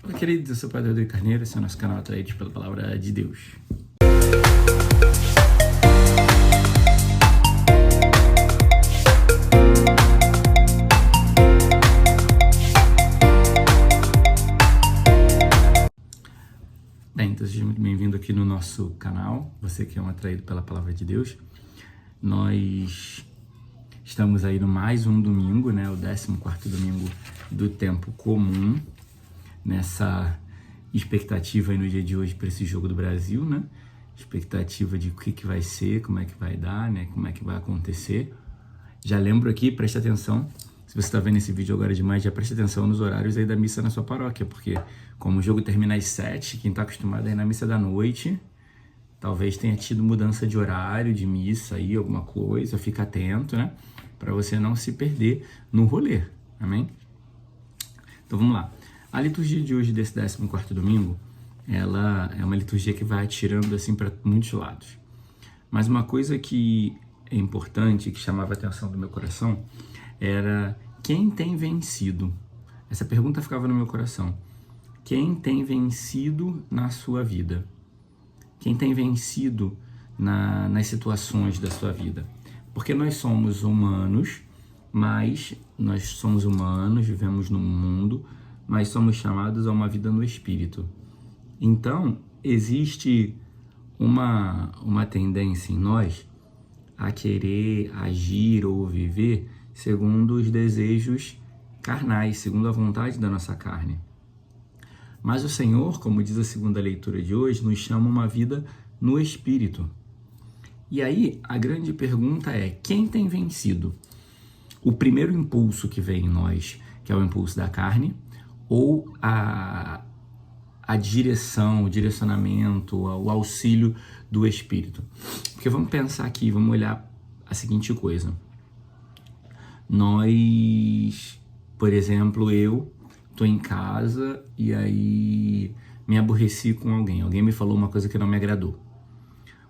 Olá, queridos, eu sou o Padre Rodrigo Carneiro, esse é o nosso canal Atraídos pela Palavra de Deus. Bem, então seja muito bem-vindo aqui no nosso canal, você que é um atraído pela Palavra de Deus. Nós estamos aí no mais um domingo, né, o 14º domingo do tempo comum, nessa expectativa aí no dia de hoje para esse jogo do Brasil, né? Expectativa de o que vai ser, como é que vai dar, né? Como é que vai acontecer. Já lembro aqui, preste atenção, se você está vendo esse vídeo agora demais, já preste atenção nos horários aí da missa na sua paróquia, porque como o jogo termina às 7, quem está acostumado aí na missa da noite, talvez tenha tido mudança de horário, de missa aí, alguma coisa, fica atento, né? Para você não se perder no rolê, amém? Então vamos lá. A liturgia de hoje, desse 14º domingo, ela é uma liturgia que vai atirando assim para muitos lados. Mas uma coisa que é importante, que chamava a atenção do meu coração, era quem tem vencido? Essa pergunta ficava no meu coração. Quem tem vencido na sua vida? Quem tem vencido nas situações da sua vida? Porque nós somos humanos, vivemos no mundo, mas somos chamados a uma vida no Espírito. Então, existe uma tendência em nós a querer agir ou viver segundo os desejos carnais, segundo a vontade da nossa carne. Mas o Senhor, como diz a segunda leitura de hoje, nos chama uma vida no Espírito. E aí, a grande pergunta é, quem tem vencido? O primeiro impulso que vem em nós, que é o impulso da carne, ou a direção, o direcionamento, o auxílio do Espírito. Porque vamos pensar aqui, vamos olhar a seguinte coisa. Nós, por exemplo, eu estou em casa e aí me aborreci com alguém me falou uma coisa que não me agradou.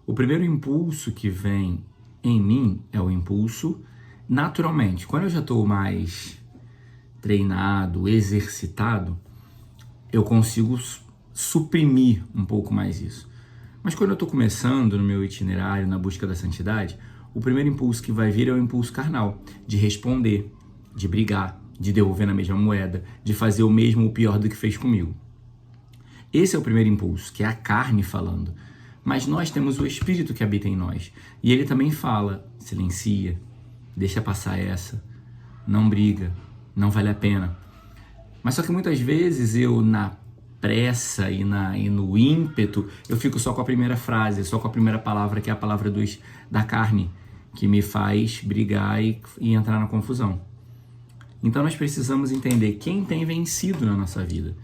O primeiro impulso que vem em mim é o impulso naturalmente. Quando eu já estou mais treinado, exercitado, eu consigo suprimir um pouco mais isso. Mas quando eu estou começando no meu itinerário, na busca da santidade, o primeiro impulso que vai vir é o impulso carnal, de responder, de brigar, de devolver na mesma moeda, de fazer o mesmo ou pior do que fez comigo. Esse é o primeiro impulso, que é a carne falando. Mas nós temos o Espírito que habita em nós. E ele também fala, silencia, deixa passar essa, não briga, não vale a pena. Mas só que muitas vezes eu, na pressa e no ímpeto, eu fico só com a primeira frase, só com a primeira palavra, que é a palavra da carne, que me faz brigar e entrar na confusão. Então nós precisamos entender quem tem vencido na nossa vida.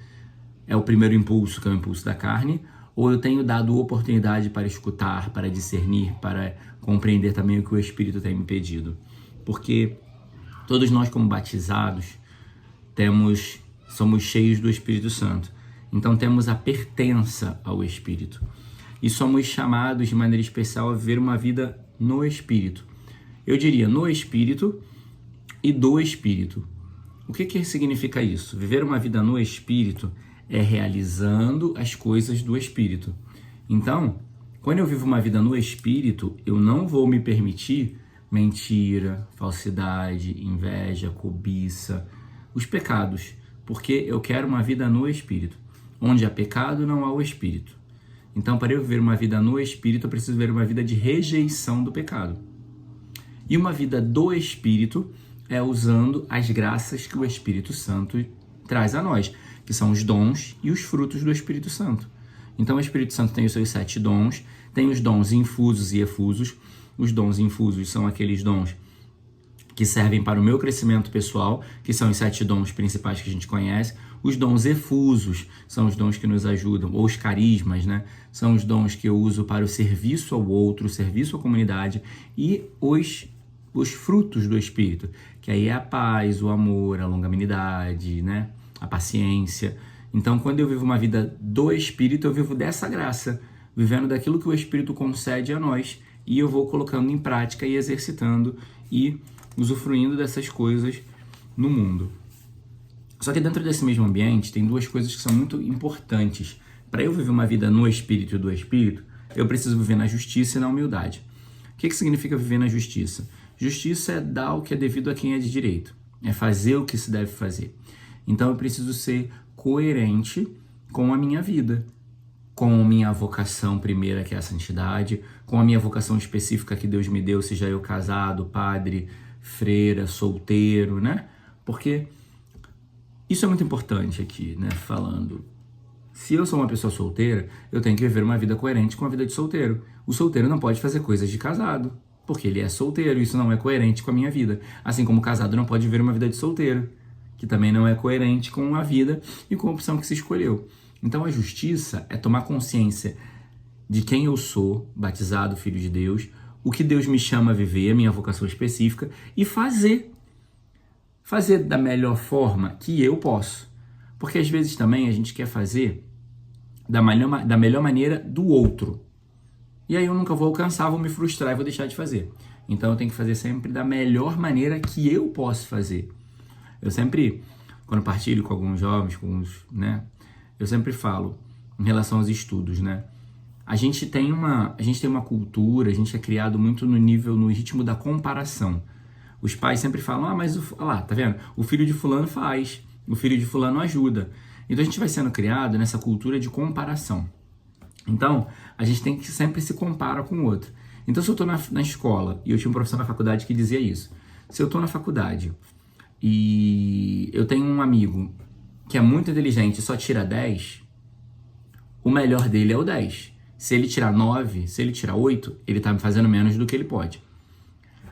É o primeiro impulso, que é o impulso da carne, ou eu tenho dado oportunidade para escutar, para discernir, para compreender também o que o Espírito tem me pedido. Porque todos nós, como batizados, somos cheios do Espírito Santo. Então temos a pertença ao Espírito. E somos chamados de maneira especial a viver uma vida no Espírito. Eu diria no Espírito e do Espírito. O que significa isso? Viver uma vida no Espírito é realizando as coisas do Espírito. Então, quando eu vivo uma vida no Espírito, eu não vou me permitir mentira, falsidade, inveja, cobiça, os pecados, porque eu quero uma vida no Espírito. Onde há pecado, não há o Espírito. Então, para eu viver uma vida no Espírito, eu preciso viver uma vida de rejeição do pecado. E uma vida do Espírito é usando as graças que o Espírito Santo traz a nós, que são os dons e os frutos do Espírito Santo. Então, o Espírito Santo tem os seus 7 dons, tem os dons infusos e efusos. Os dons infusos são aqueles dons que servem para o meu crescimento pessoal, que são os 7 dons principais que a gente conhece. Os dons efusos são os dons que nos ajudam, ou os carismas, né? São os dons que eu uso para o serviço ao outro, o serviço à comunidade, e os frutos do Espírito, que aí é a paz, o amor, a longanimidade, né? A paciência. Então, quando eu vivo uma vida do Espírito, eu vivo dessa graça, vivendo daquilo que o Espírito concede a nós, e eu vou colocando em prática e exercitando e usufruindo dessas coisas no mundo. Só que dentro desse mesmo ambiente tem duas coisas que são muito importantes. Para eu viver uma vida no Espírito e do Espírito, eu preciso viver na justiça e na humildade. O que significa viver na justiça? Justiça é dar o que é devido a quem é de direito. É fazer o que se deve fazer. Então eu preciso ser coerente com a minha vida, com a minha vocação primeira, que é a santidade, com a minha vocação específica que Deus me deu, seja eu casado, padre, freira, solteiro, né? Porque isso é muito importante aqui, né? Falando. Se eu sou uma pessoa solteira, eu tenho que viver uma vida coerente com a vida de solteiro. O solteiro não pode fazer coisas de casado, porque ele é solteiro, isso não é coerente com a minha vida. Assim como o casado não pode viver uma vida de solteiro, que também não é coerente com a vida e com a opção que se escolheu. Então a justiça é tomar consciência de quem eu sou, batizado, filho de Deus, o que Deus me chama a viver, a minha vocação específica, e fazer da melhor forma que eu posso. Porque às vezes também a gente quer fazer da melhor maneira do outro. E aí eu nunca vou alcançar, vou me frustrar e vou deixar de fazer. Então eu tenho que fazer sempre da melhor maneira que eu posso fazer. Eu sempre, quando partilho com alguns jovens, né, eu sempre falo em relação aos estudos, né? A gente tem uma cultura, a gente é criado muito no ritmo da comparação. Os pais sempre falam, mas tá vendo? O filho de fulano faz, o filho de fulano ajuda. Então a gente vai sendo criado nessa cultura de comparação. Então, a gente tem que sempre se compara com o outro. Então, se eu estou na escola, e eu tinha um professor na faculdade que dizia isso, se eu estou na faculdade e eu tenho um amigo que é muito inteligente e só tira 10, o melhor dele é o 10. Se ele tirar 9, se ele tirar 8, ele está me fazendo menos do que ele pode.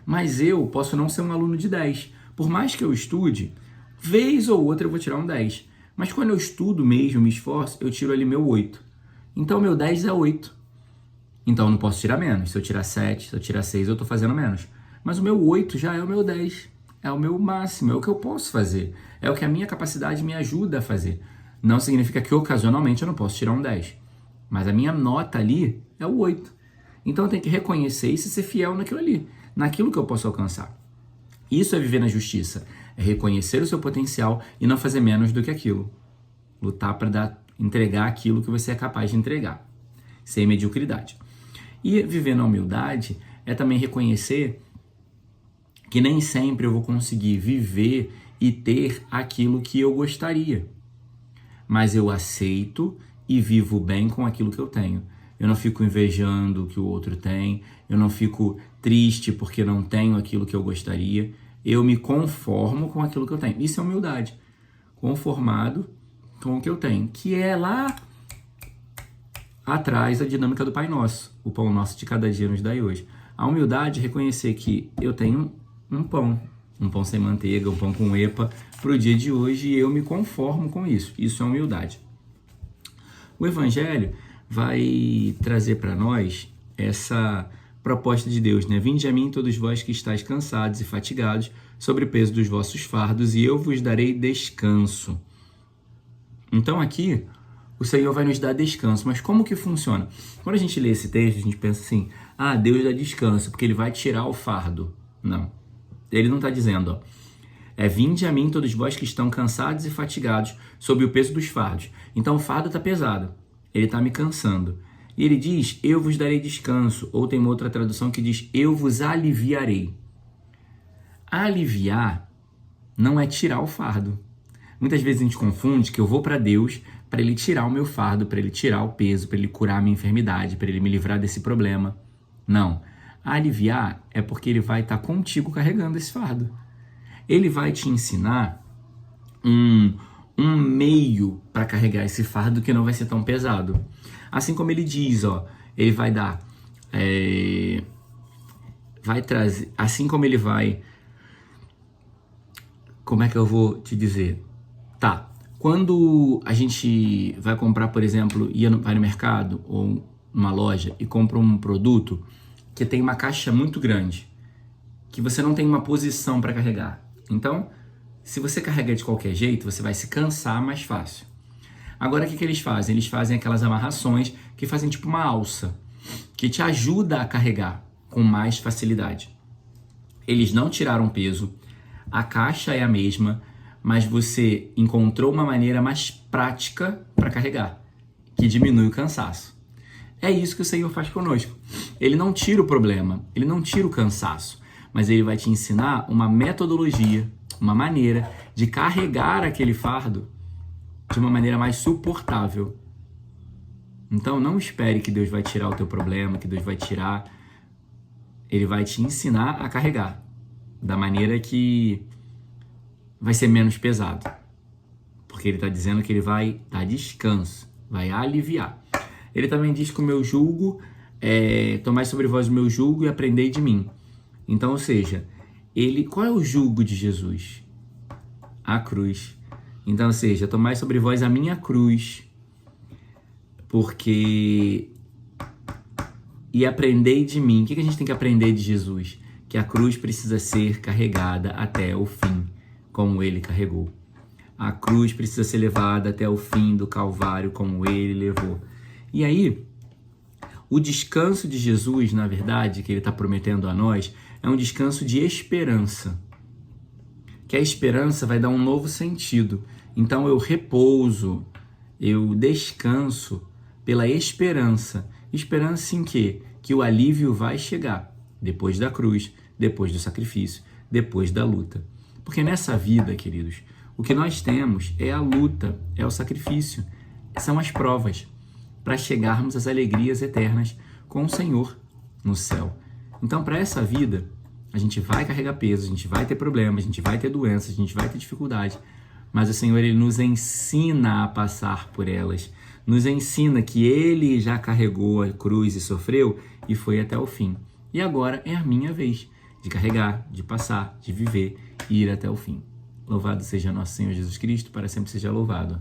Mas eu posso não ser um aluno de 10. Por mais que eu estude, vez ou outra eu vou tirar um 10. Mas quando eu estudo mesmo, me esforço, eu tiro ali meu 8. Então meu 10 é 8. Então eu não posso tirar menos. Se eu tirar 7, se eu tirar 6, eu estou fazendo menos. Mas o meu 8 já é o meu 10. É o meu máximo, é o que eu posso fazer. É o que a minha capacidade me ajuda a fazer. Não significa que ocasionalmente eu não posso tirar um 10. Mas a minha nota ali é o 8. Então eu tenho que reconhecer isso e ser fiel naquilo ali, naquilo que eu posso alcançar. Isso é viver na justiça. É reconhecer o seu potencial e não fazer menos do que aquilo. Lutar para entregar aquilo que você é capaz de entregar. Sem mediocridade. E viver na humildade é também reconhecer que nem sempre eu vou conseguir viver e ter aquilo que eu gostaria. Mas eu aceito e vivo bem com aquilo que eu tenho. Eu não fico invejando o que o outro tem, eu não fico triste porque não tenho aquilo que eu gostaria, eu me conformo com aquilo que eu tenho. Isso é humildade. Conformado com o que eu tenho, que é lá atrás a dinâmica do Pai Nosso, o pão nosso de cada dia nos dai hoje. A humildade é reconhecer que eu tenho um pão sem manteiga, um pão com epa para o dia de hoje e eu me conformo com isso. Isso é humildade. O Evangelho vai trazer para nós essa proposta de Deus, né? Vinde a mim todos vós que estáis cansados e fatigados sobre o peso dos vossos fardos e eu vos darei descanso. Então aqui o Senhor vai nos dar descanso, mas como que funciona? Quando a gente lê esse texto, a gente pensa assim, Deus dá descanso porque Ele vai tirar o fardo. Não, Ele não está dizendo, vinde a mim todos vós que estão cansados e fatigados sob o peso dos fardos. Então o fardo está pesado, ele está me cansando. E ele diz, eu vos darei descanso. Ou tem uma outra tradução que diz, eu vos aliviarei. Aliviar não é tirar o fardo. Muitas vezes a gente confunde que eu vou para Deus para Ele tirar o meu fardo, para Ele tirar o peso, para Ele curar a minha enfermidade, para Ele me livrar desse problema. Não. Aliviar é porque Ele vai estar contigo carregando esse fardo. Ele vai te ensinar um meio para carregar esse fardo que não vai ser tão pesado. Assim como ele diz, ele vai dar, vai trazer, assim como ele vai, como é que eu vou te dizer? Quando a gente vai comprar, por exemplo, vai no mercado ou numa loja e compra um produto que tem uma caixa muito grande, que você não tem uma posição para carregar. Então, se você carrega de qualquer jeito, você vai se cansar mais fácil. Agora, o que eles fazem? Eles fazem aquelas amarrações que fazem tipo uma alça, que te ajuda a carregar com mais facilidade. Eles não tiraram peso, a caixa é a mesma, mas você encontrou uma maneira mais prática para carregar, que diminui o cansaço. É isso que o Senhor faz conosco. Ele não tira o problema, ele não tira o cansaço, mas ele vai te ensinar uma metodologia, uma maneira de carregar aquele fardo de uma maneira mais suportável. Então não espere que Deus vai tirar o teu problema, que Deus vai tirar. Ele vai te ensinar a carregar da maneira que vai ser menos pesado. Porque ele está dizendo que ele vai dar descanso, vai aliviar. Ele também diz que o meu jugo, tomai sobre vós o meu jugo e aprendei de mim. Então, ou seja, qual é o jugo de Jesus? A cruz. Então, ou seja, tomai sobre vós a minha cruz, e aprendei de mim. O que a gente tem que aprender de Jesus? Que a cruz precisa ser carregada até o fim, como ele carregou. A cruz precisa ser levada até o fim do Calvário, como ele levou. E aí, o descanso de Jesus, na verdade, que ele está prometendo a nós, é um descanso de esperança. Que a esperança vai dar um novo sentido. Então eu repouso, eu descanso pela esperança. Esperança em quê? Que o alívio vai chegar depois da cruz, depois do sacrifício, depois da luta. Porque nessa vida, queridos, o que nós temos é a luta, é o sacrifício, são as provas para chegarmos às alegrias eternas com o Senhor no céu. Então, para essa vida, a gente vai carregar peso, a gente vai ter problemas, a gente vai ter doenças, a gente vai ter dificuldade, mas o Senhor, ele nos ensina a passar por elas, nos ensina que ele já carregou a cruz e sofreu e foi até o fim. E agora é a minha vez de carregar, de passar, de viver e ir até o fim. Louvado seja nosso Senhor Jesus Cristo, para sempre seja louvado.